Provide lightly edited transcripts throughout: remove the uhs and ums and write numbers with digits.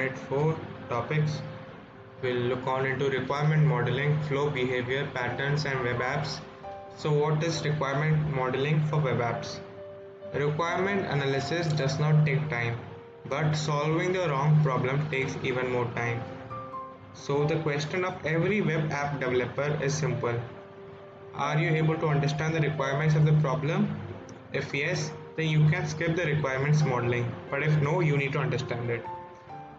Unit 4 topics. We'll look on into requirement modeling, flow behavior, patterns, and web apps. So, what is requirement modeling for web apps? Requirement analysis does not take time, but solving the wrong problem takes even more time. So, the question of every web app developer is simple. Are you able to understand the requirements of the problem? If yes, then you can skip the requirements modeling, but if no, you need to understand it.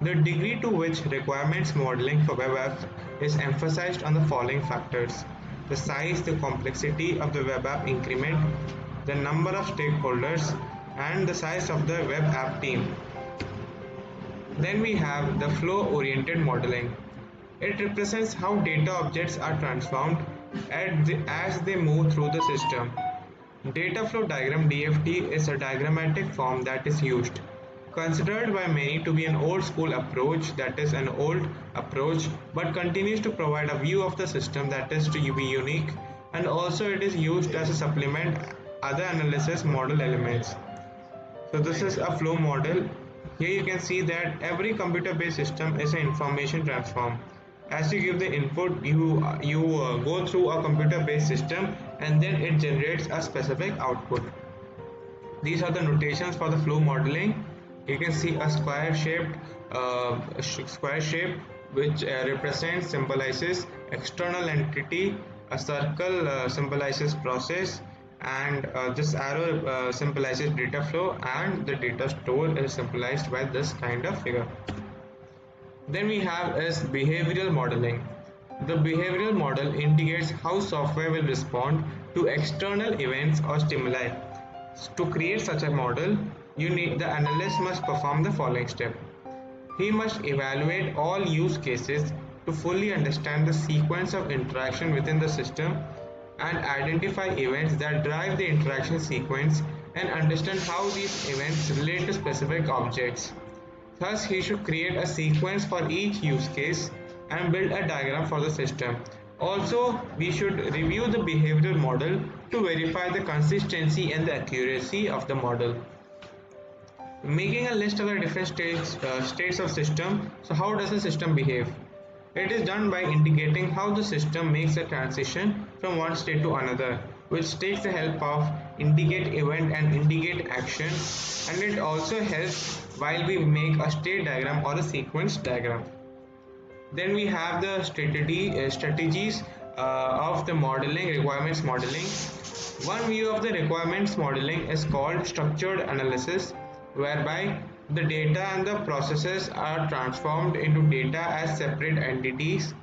The degree to which requirements modeling for web apps is emphasized on the following factors: the size, the complexity of the web app increment, the number of stakeholders, and the size of the web app team. Then we have the flow-oriented modeling. It represents how data objects are transformed as they move through the system. Data flow diagram (DFD) is a diagrammatic form that is used, considered by many to be an old school approach, that is an old approach, but continues to provide a view of the system that is to be unique, and also it is used as a supplement other analysis model elements. So this is a flow model. Here you can see that every computer based system is an information transform. As you give the input, you go through a computer based system and then it generates a specific output. These are the notations for the flow modeling. You can see a square shape which represents, symbolizes external entity. A circle symbolizes process, and this arrow symbolizes data flow, and the data store is symbolized by this kind of figure. Then we have is behavioral modeling. The behavioral model indicates how software will respond to external events or stimuli. To create such a model, the analyst must perform the following step. He must evaluate all use cases to fully understand the sequence of interaction within the system and identify events that drive the interaction sequence and understand how these events relate to specific objects. Thus, he should create a sequence for each use case and build a diagram for the system. Also, we should review the behavioral model to verify the consistency and the accuracy of the model. Making a list of the different states of system. So how does the system behave? It is done by indicating how the system makes a transition from one state to another, which takes the help of indicate event and indicate action, and it also helps while we make a state diagram or a sequence diagram. Then we have the strategies of the modeling, requirements modeling. One view of the requirements modeling is called structured analysis, whereby the data and the processes are transformed into data as separate entities.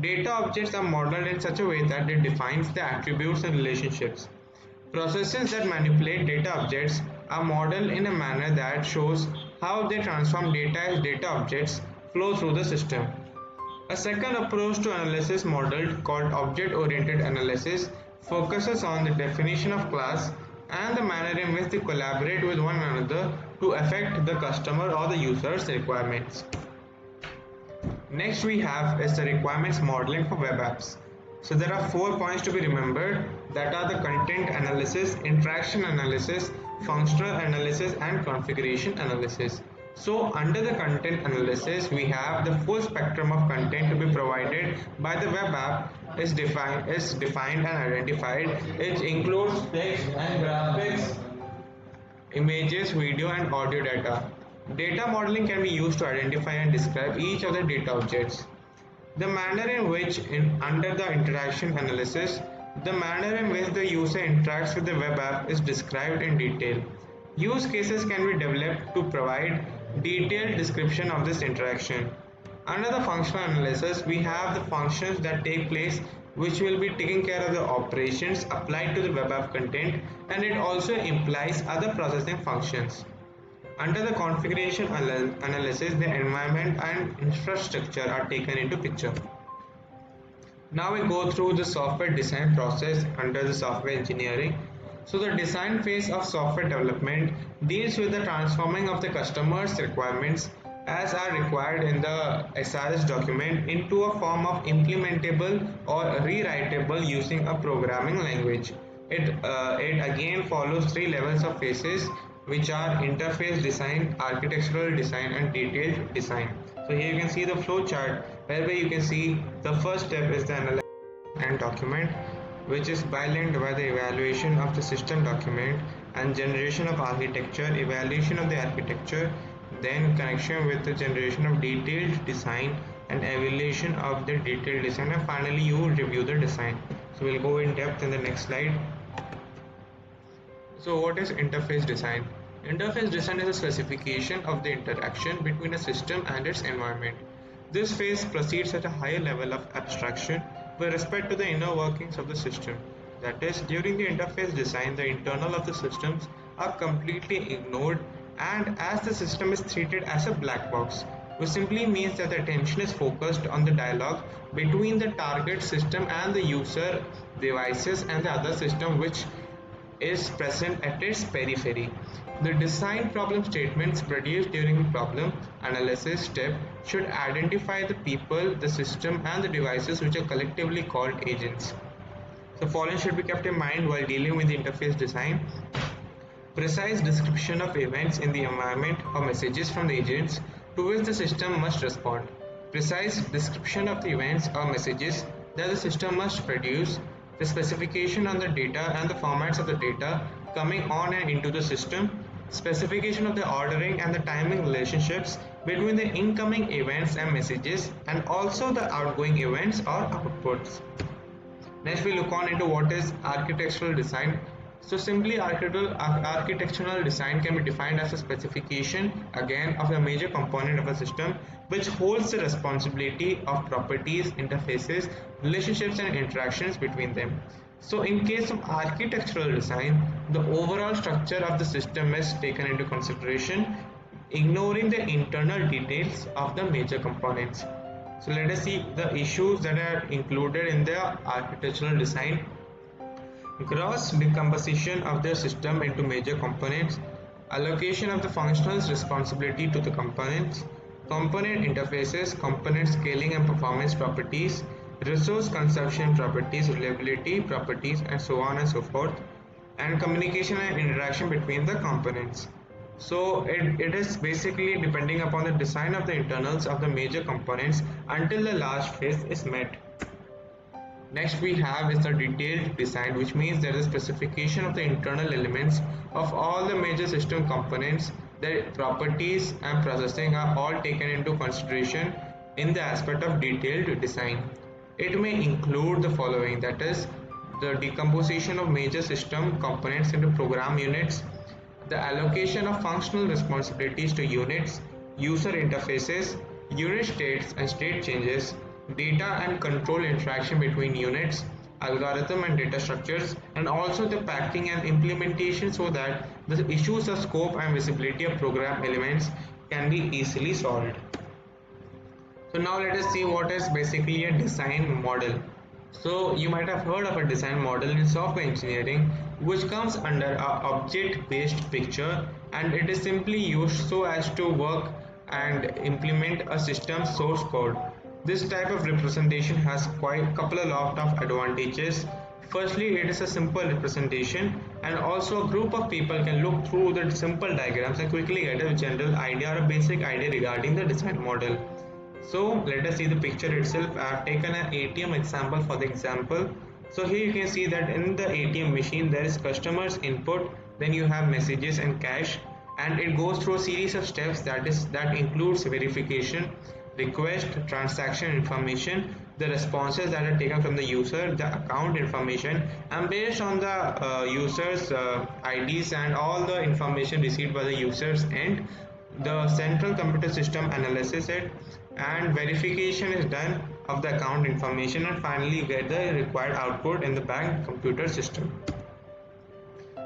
Data objects are modeled in such a way that it defines the attributes and relationships. Processes that manipulate data objects are modeled in a manner that shows how they transform data as data objects flow through the system. A second approach to analysis model, called object-oriented analysis, focuses on the definition of class and the manner in which they collaborate with one another to affect the customer or the user's requirements. Next we have is the requirements modeling for web apps. So there are 4 points to be remembered, that are the content analysis, interaction analysis, functional analysis, and configuration analysis. So under the content analysis, we have the full spectrum of content to be provided by the web app is defined and identified. It includes text and graphics, images, video, and audio data. Data modeling can be used to identify and describe each of the data objects. The manner in which, under the interaction analysis, the manner in which the user interacts with the web app is described in detail. Use cases can be developed to provide detailed description of this interaction. Under the functional analysis, we have the functions that take place which will be taking care of the operations applied to the web app content, and it also implies other processing functions. Under the configuration analysis, the environment and infrastructure are taken into picture. Now we go through the software design process under the software engineering. So the design phase of software development deals with the transforming of the customer's requirements as are required in the SRS document into a form of implementable or rewritable using a programming language. It again follows 3 levels of phases, which are interface design, architectural design, and detailed design. So here you can see the flow chart whereby you can see the first step is the analysis and document, which is linked by the evaluation of the system document and generation of architecture, evaluation of the architecture, then connection with the generation of detailed design and evaluation of the detailed design, and finally you review the design. So we'll go in depth in the next slide. So what is interface design? Interface design is a specification of the interaction between a system and its environment. This phase proceeds at a higher level of abstraction with respect to the inner workings of the system. That is, during the interface design, the internal of the systems are completely ignored, and as the system is treated as a black box, which simply means that the attention is focused on the dialogue between the target system and the user devices and the other system which is present at its periphery. The design problem statements produced during the problem analysis step should identify the people, the system, and the devices which are collectively called agents. The following should be kept in mind while dealing with the interface design. Precise description of events in the environment or messages from the agents to which the system must respond. Precise description of the events or messages that the system must produce. The specification on the data and the formats of the data coming on and into the system. Specification of the ordering and the timing relationships between the incoming events and messages, and also the outgoing events or outputs. Next we look on into what is architectural design. So simply architectural design can be defined as a specification again of a major component of a system which holds the responsibility of properties, interfaces, relationships and interactions between them. So in case of architectural design, the overall structure of the system is taken into consideration, ignoring the internal details of the major components. So let us see the issues that are included in the architectural design. Gross decomposition of the system into major components, allocation of the functional responsibility to the components, component interfaces, component scaling and performance properties, resource consumption properties, reliability properties, and so on and so forth, and communication and interaction between the components. So it is basically depending upon the design of the internals of the major components until the last phase is met. Next we have is the detailed design, which means there is specification of the internal elements of all the major system components. Their properties and processing are all taken into consideration in the aspect of detailed design. It may include the following, that is the decomposition of major system components into program units, the allocation of functional responsibilities to units, user interfaces, unit states and state changes, data and control interaction between units, algorithm and data structures, and also the packing and implementation so that the issues of scope and visibility of program elements can be easily solved. So now let us see what is basically a design model. So you might have heard of a design model in software engineering, which comes under a object-based picture, and it is simply used so as to work and implement a system source code. This type of representation has quite a couple of advantages. Firstly, it is a simple representation, and also a group of people can look through the simple diagrams and quickly get a general idea or a basic idea regarding the design model. So let us see the picture itself. I have taken an ATM example for the example. So here you can see that in the ATM machine there is customers input, then you have messages and cash, and it goes through a series of steps that includes verification, request, transaction information, the responses that are taken from the user, the account information, and based on the users IDs and all the information received by the users end, the central computer system analyzes it and verification is done of the account information, and finally you get the required output in the bank computer system.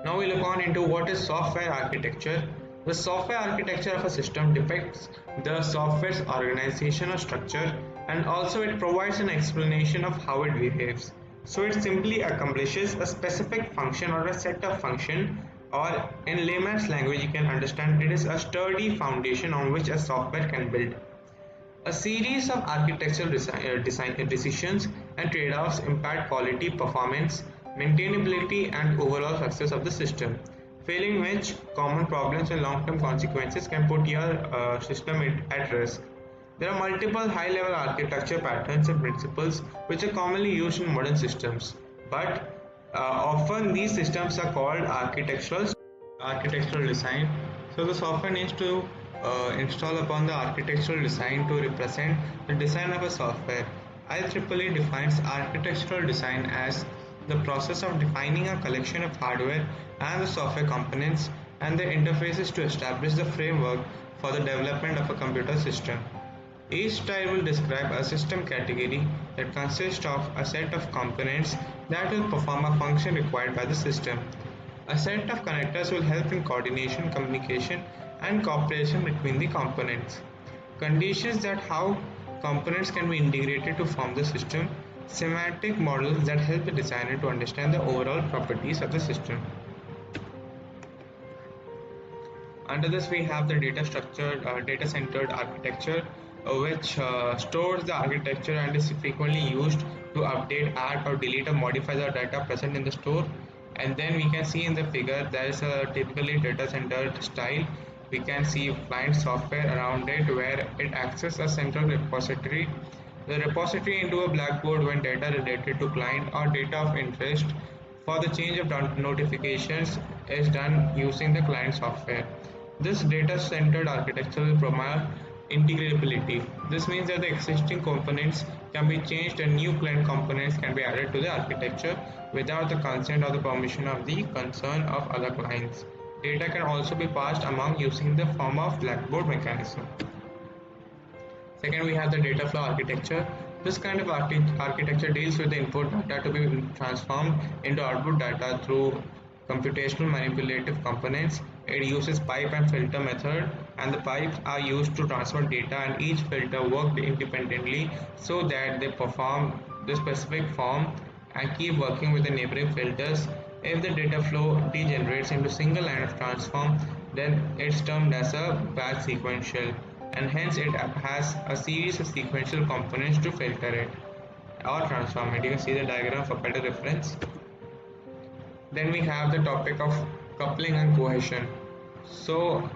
Now we look on into what is software architecture. The software architecture of a system depicts the software's organizational structure, and also it provides an explanation of how it behaves. So it simply accomplishes a specific function or a set of function, or in layman's language you can understand it is a sturdy foundation on which a software can build. A series of architectural design decisions and trade-offs impact quality, performance, maintainability, and overall success of the system, failing which common problems and long-term consequences can put your system at risk. There are multiple high-level architecture patterns and principles which are commonly used in modern systems, but often these systems are called architectural design. So the software needs to install upon the architectural design to represent the design of a software. IEEE defines architectural design as the process of defining a collection of hardware and the software components and their interfaces to establish the framework for the development of a computer system. Each style will describe a system category that consists of a set of components that will perform a function required by the system. A set of connectors will help in coordination, communication, and cooperation between the components. Conditions that how components can be integrated to form the system. Semantic models that help the designer to understand the overall properties of the system. Under this, we have the data centered architecture, which stores the architecture and is frequently used to update, add, or delete or modify the data present in the store. And then we can see in the figure there is a typically data centered style. We can see client software around it where it accesses a central repository. The repository into a blackboard when data related to client or data of interest for the change of notifications is done using the client software. This data-centered architecture will provide integrability. This means that the existing components can be changed and new client components can be added to the architecture without the consent or the permission of the concern of other clients. Data can also be passed among using the form of blackboard mechanism. Second, we have the data flow architecture. This kind of architecture deals with the input data to be transformed into output data through computational manipulative components. It uses pipe and filter method, and the pipes are used to transfer data and each filter work independently so that they perform the specific form and keep working with the neighboring filters. If the data flow degenerates into single line of transform, then it's termed as a batch sequential, and hence it has a series of sequential components to filter it or transform it. You can see the diagram for better reference. Then we have the topic of coupling and cohesion. So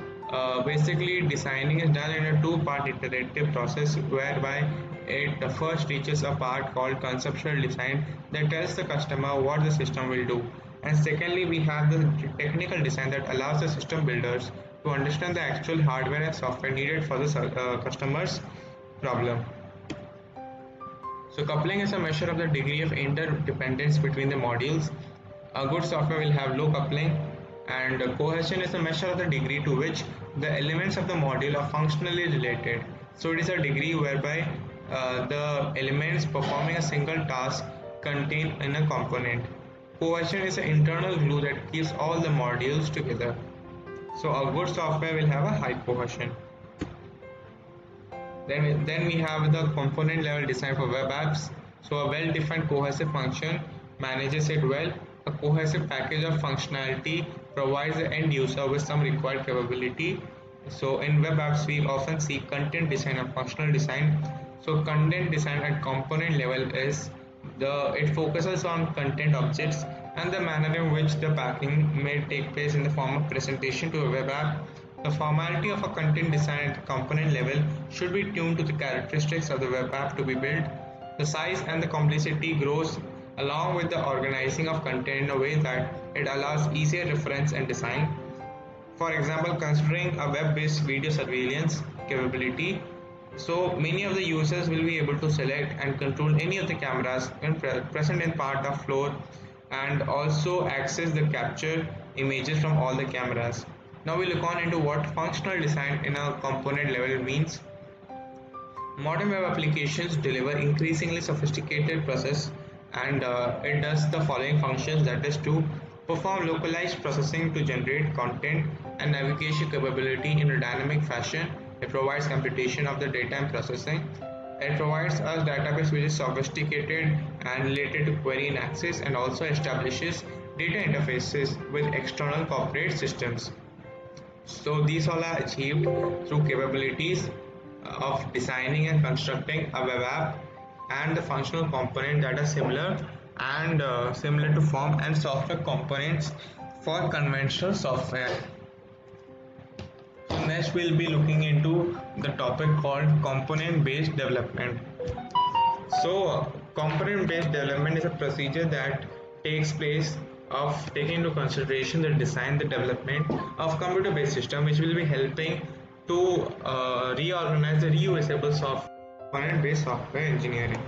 basically designing is done in a two-part iterative process whereby it first reaches a part called conceptual design that tells the customer what the system will do, and secondly we have the technical design that allows the system builders to understand the actual hardware and software needed for the customer's problem. So coupling is a measure of the degree of interdependence between the modules. A good software will have low coupling, and cohesion is a measure of the degree to which the elements of the module are functionally related. So it is a degree whereby the elements performing a single task contained in a component. Cohesion is an internal glue that keeps all the modules together. So a good software will have a high cohesion. Then we have the component level design for web apps. So a well-defined cohesive function manages it well. A cohesive package of functionality provides the end user with some required capability. So in web apps, we often see content design and functional design. So content design at component level is it focuses on content objects and the manner in which the packing may take place in the form of presentation to a web app. The formality of a content design at the component level should be tuned to the characteristics of the web app to be built. The size and the complexity grows along with the organizing of content in a way that it allows easier reference and design. For example, considering a web-based video surveillance capability, so many of the users will be able to select and control any of the cameras present in part of floor and also access the capture images from all the cameras. Now we look on into what functional design in a component level means. Modern web applications deliver increasingly sophisticated process, and it does the following functions, that is to perform localized processing to generate content and navigation capability in a dynamic fashion. It provides computation of the data and processing. It provides us database which is sophisticated and related to query and access, and also establishes data interfaces with external corporate systems. So these all are achieved through capabilities of designing and constructing a web app and the functional component that are similar and similar to form and software components for conventional software. So Next, we'll be looking into the topic called component-based development. So, component-based development is a procedure that takes place of taking into consideration the design, the development of computer-based system, which will be helping to reorganize the reusable software, component-based software engineering.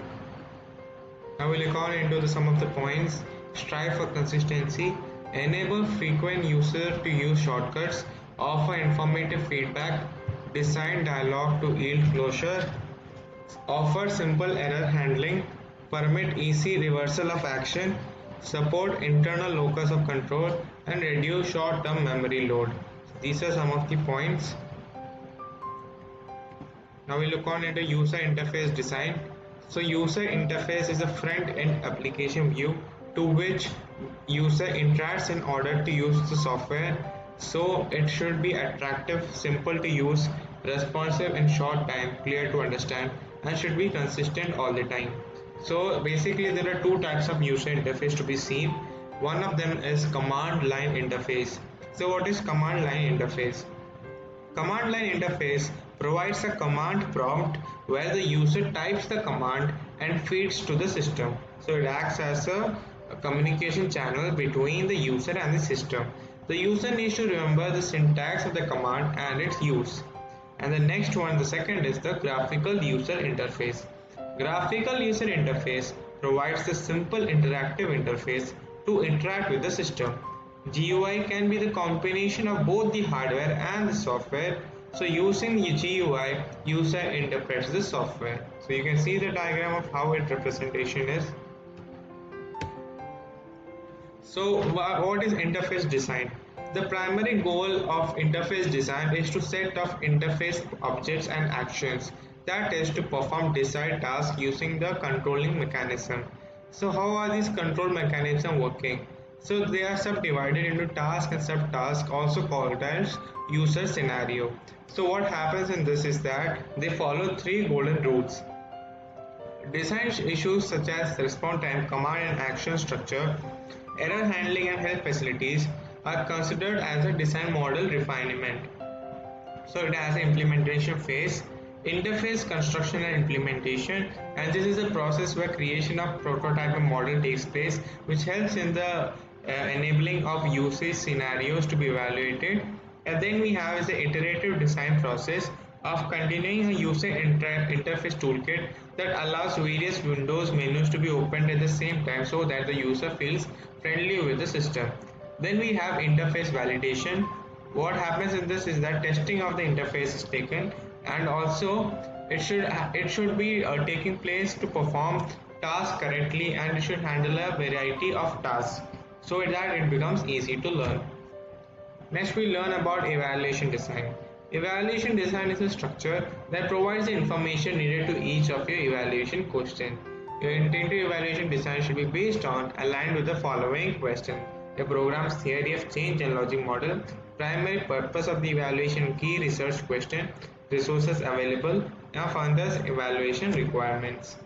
Now we'll look on into some of the points. Strive for consistency, enable frequent user to use shortcuts, offer informative feedback, design dialogue to yield closure, offer simple error handling, permit easy reversal of action, support internal locus of control, and reduce short-term memory load. These are some of the points. Now we look on into user interface design. So user interface is a front-end application view to which user interacts in order to use the software. So it should be attractive, simple to use, responsive in short time, clear to understand, and should be consistent all the time. So basically there are two types of user interface to be seen. One of them is command line interface. So what is command line interface? Command line interface provides a command prompt where the user types the command and feeds to the system. So it acts as a communication channel between the user and the system. The user needs to remember the syntax of the command and its use. And the next one, the second, is the graphical user interface. Graphical user interface provides the simple interactive interface to interact with the system. GUI can be the combination of both the hardware and the software. So using the GUI, user interprets the software. So you can see the diagram of how its representation is. So what is interface design? The primary goal of interface design is to set of interface objects and actions, that is to perform desired tasks using the controlling mechanism. So how are these control mechanisms working? So they are subdivided into task and subtask, also called as user scenario. So what happens in this is that they follow three golden rules. Design issues such as response time, command and action structure, error handling and help facilities are considered as a design model refinement. So it has an implementation phase, interface construction and implementation, and this is a process where creation of prototype and model takes place, which helps in the enabling of usage scenarios to be evaluated. And then we have is the iterative design process of continuing a user interface toolkit that allows various windows menus to be opened at the same time so that the user feels friendly with the system. Then we have interface validation. What happens in this is that testing of the interface is taken, and also it should be taking place to perform tasks correctly, and it should handle a variety of tasks so that it becomes easy to learn. Next we learn about evaluation design. Evaluation design is a structure that provides the information needed to each of your evaluation questions. Your intended evaluation design should be based on aligned with the following question: the program's theory of change and logic model, primary purpose of the evaluation, key research question, resources available, and funders evaluation requirements.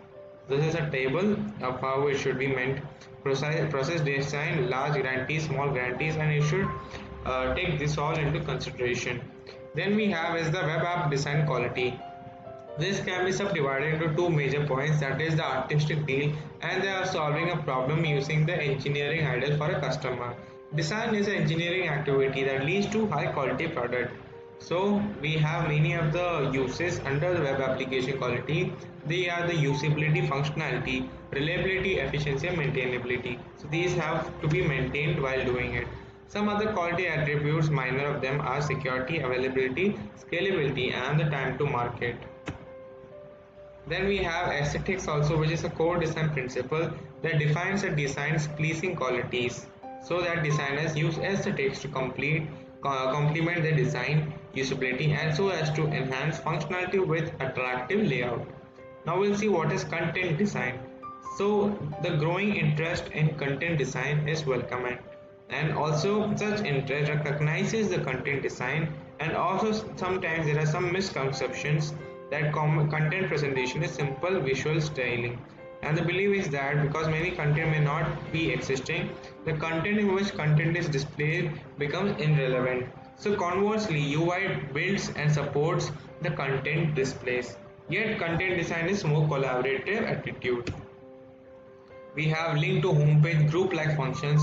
This is a table of how it should be meant. Process design, large grantees, small grantees, and it should take this all into consideration. Then we have is the web app design quality. This can be subdivided into two major points, that is the artistic deal and they are solving a problem using the engineering ideal for a customer. Design is an engineering activity that leads to high quality product. So we have many of the uses under the web application quality. They are the usability, functionality, reliability, efficiency and maintainability. So these have to be maintained while doing it. Some other quality attributes, minor of them, are security, availability, scalability and the time to market. Then we have aesthetics also, which is a core design principle that defines a design's pleasing qualities, so that designers use aesthetics to complement the design usability and so as to enhance functionality with attractive layout. Now we'll see what is content design. So the growing interest in content design is welcome, and also such interest recognizes the content design, and also sometimes there are some misconceptions that content presentation is simple visual styling, and the belief is that because many content may not be existing, the content in which content is displayed becomes irrelevant. So conversely, UI builds and supports the content displays. Yet content design is more collaborative attitude. We have link to homepage group-like functions,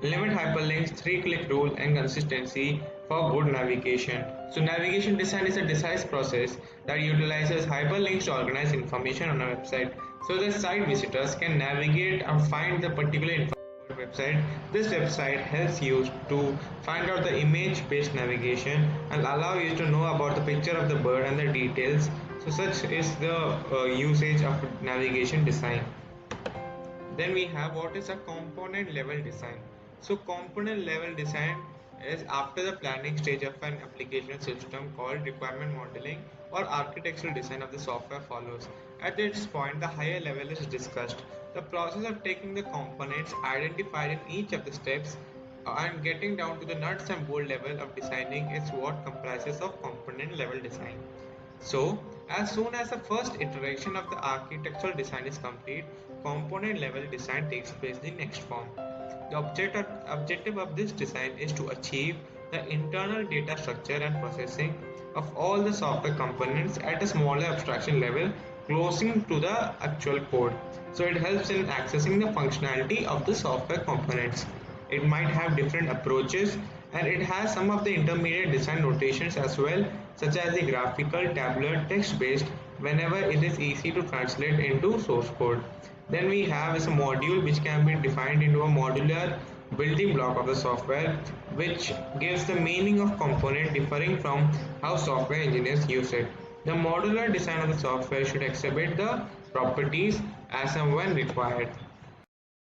limit hyperlinks, three-click rule, and consistency for good navigation. So navigation design is a design process that utilizes hyperlinks to organize information on a website so that site visitors can navigate and find the particular information on the website. This website helps you to find out the image-based navigation and allow you to know about the picture of the bird and the details. So such is the usage of navigation design. Then we have what is a component level design. So component level design is after the planning stage of an application system called requirement modeling or architectural design of the software follows. At this point, the higher level is discussed. The process of taking the components identified in each of the steps and getting down to the nuts and bolt level of designing is what comprises of component level design. So, as soon as the first iteration of the architectural design is complete, component level design takes place in the next form. The objective of this design is to achieve the internal data structure and processing of all the software components at a smaller abstraction level closing to the actual code. So it helps in accessing the functionality of the software components. It might have different approaches and it has some of the intermediate design notations as well, such as the graphical, tabular, text based whenever it is easy to translate into source code. Then we have is a module which can be defined into a modular building block of the software, which gives the meaning of component differing from how software engineers use it. The modular design of the software should exhibit the properties as and when required.